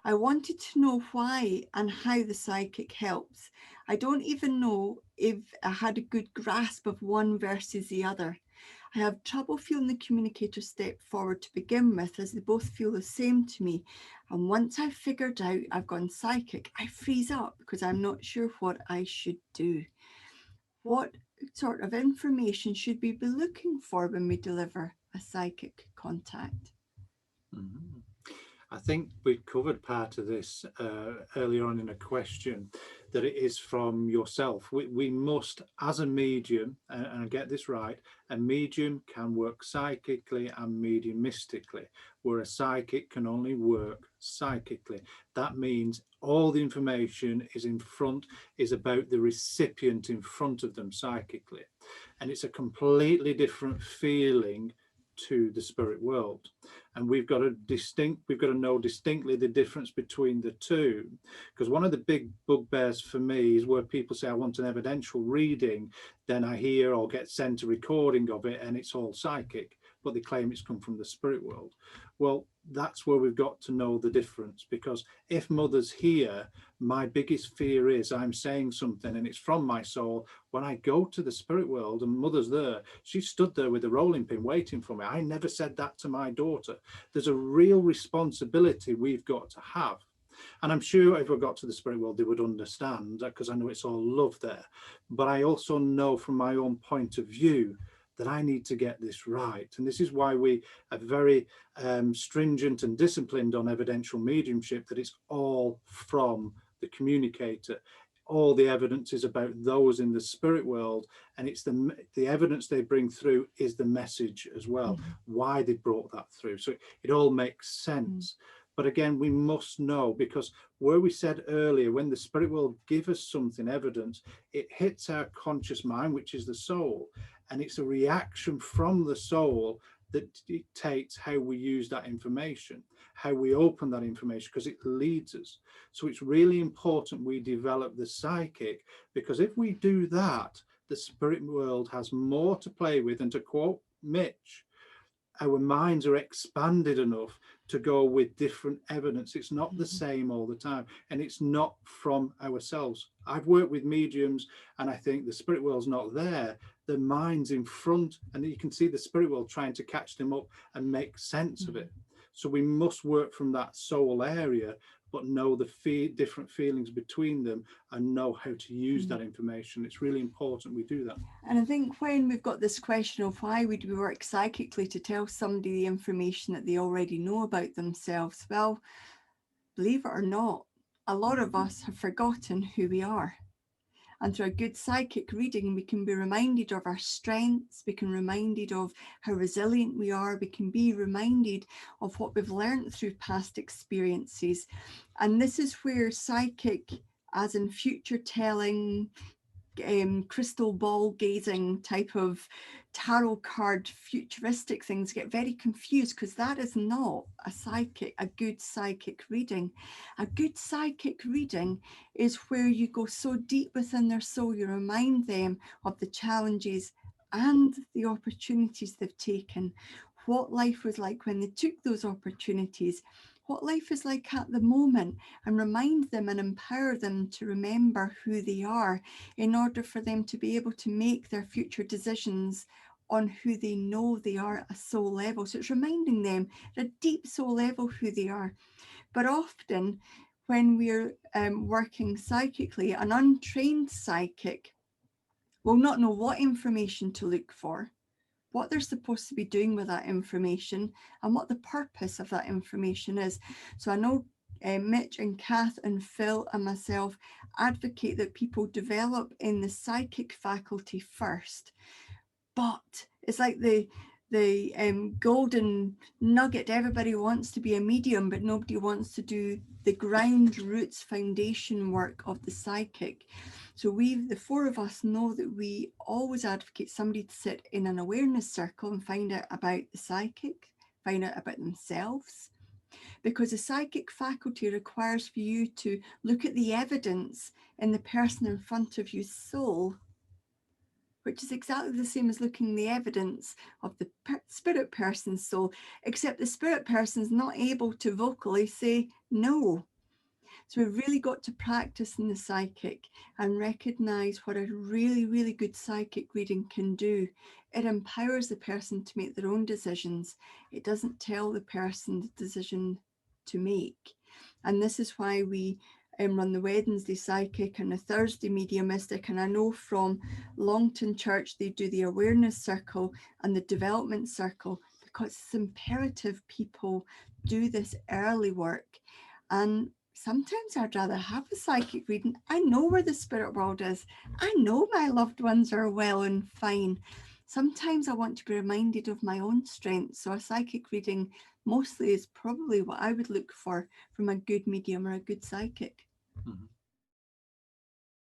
I wanted to know why and how the psychic helps. I don't even know if I had a good grasp of one versus the other. I have trouble feeling the communicator step forward to begin with, as they both feel the same to me. And once I've figured out I've gone psychic, I freeze up because I'm not sure what I should do. What sort of information should we be looking for when we deliver a psychic contact? Mhm. I think we covered part of this earlier on in a question, that it is from yourself. We must, as a medium, and I get this right, a medium can work psychically and mediumistically, where a psychic can only work psychically. That means all the information is about the recipient in front of them psychically. And it's a completely different feeling to the spirit world, and we've got to know distinctly the difference between the two, because one of the big bugbears for me is where people say, I want an evidential reading, then I hear or get sent a recording of it and it's all psychic, but they claim it's come from the spirit world. Well, that's where we've got to know the difference, because if mother's here, my biggest fear is I'm saying something and it's from my soul. When I go to the spirit world and mother's there, she stood there with a rolling pin waiting for me. I never said that to my daughter. There's a real responsibility we've got to have. And I'm sure if we got to the spirit world, they would understand, because I know it's all love there. But I also know from my own point of view that I need to get this right. And this is why we are very stringent and disciplined on evidential mediumship, that it's all from the communicator. All the evidence is about those in the spirit world, and it's the evidence they bring through is the message as well, Mhm. why they brought that through. So it all makes sense. But again, we must know, because where we said earlier, when the spirit world give us something evidence, it hits our conscious mind, which is the soul, and it's a reaction from the soul that dictates how we use that information, how we open that information, because it leads us. So it's really important we develop the psychic, because if we do that, the spirit world has more to play with. And to quote Mitch, our minds are expanded enough to go with different evidence. It's not the same all the time, and it's not from ourselves. I've worked with mediums, and I think the spirit world's not there. The mind's in front, and you can see the spirit world trying to catch them up and make sense of it. So we must work from that soul area, but know the different feelings between them and know how to use that information. It's really important we do that. And I think when we've got this question of why would we work psychically to tell somebody the information that they already know about themselves, well, believe it or not, a lot of us have forgotten who we are. And through a good psychic reading, we can be reminded of our strengths, we can be reminded of how resilient we are, we can be reminded of what we've learned through past experiences. And this is where psychic, as in future telling, crystal ball gazing type of tarot card futuristic things get very confused, because that is not a good psychic reading. A good psychic reading is where you go so deep within their soul, you remind them of the challenges and the opportunities they've taken, what life was like when they took those opportunities, what life is like at the moment, and remind them and empower them to remember who they are, in order for them to be able to make their future decisions on who they know they are at a soul level. So it's reminding them at a deep soul level who they are. But often, when we're working psychically, an untrained psychic will not know what information to look for, what they're supposed to be doing with that information, and what the purpose of that information is. So I know Mitch and Kath and Phil and myself advocate that people develop in the psychic faculty first, but it's like the golden nugget. Everybody wants to be a medium, but nobody wants to do the ground roots foundation work of the psychic. So the four of us, know that we always advocate somebody to sit in an awareness circle and find out about the psychic, find out about themselves, because the psychic faculty requires for you to look at the evidence in the person in front of you's soul, which is exactly the same as looking at the evidence of the spirit person's soul, except the spirit person's not able to vocally say no. So we've really got to practice in the psychic and recognize what a really, really good psychic reading can do. It empowers the person to make their own decisions. It doesn't tell the person the decision to make. And this is why we run the Wednesday psychic and the Thursday mediumistic. And I know from Longton Church, they do the awareness circle and the development circle, because it's imperative people do this early work. And sometimes I'd rather have a psychic reading. I know where the spirit world is. I know my loved ones are well and fine. Sometimes I want to be reminded of my own strength. So a psychic reading mostly is probably what I would look for from a good medium or a good psychic. Mhm.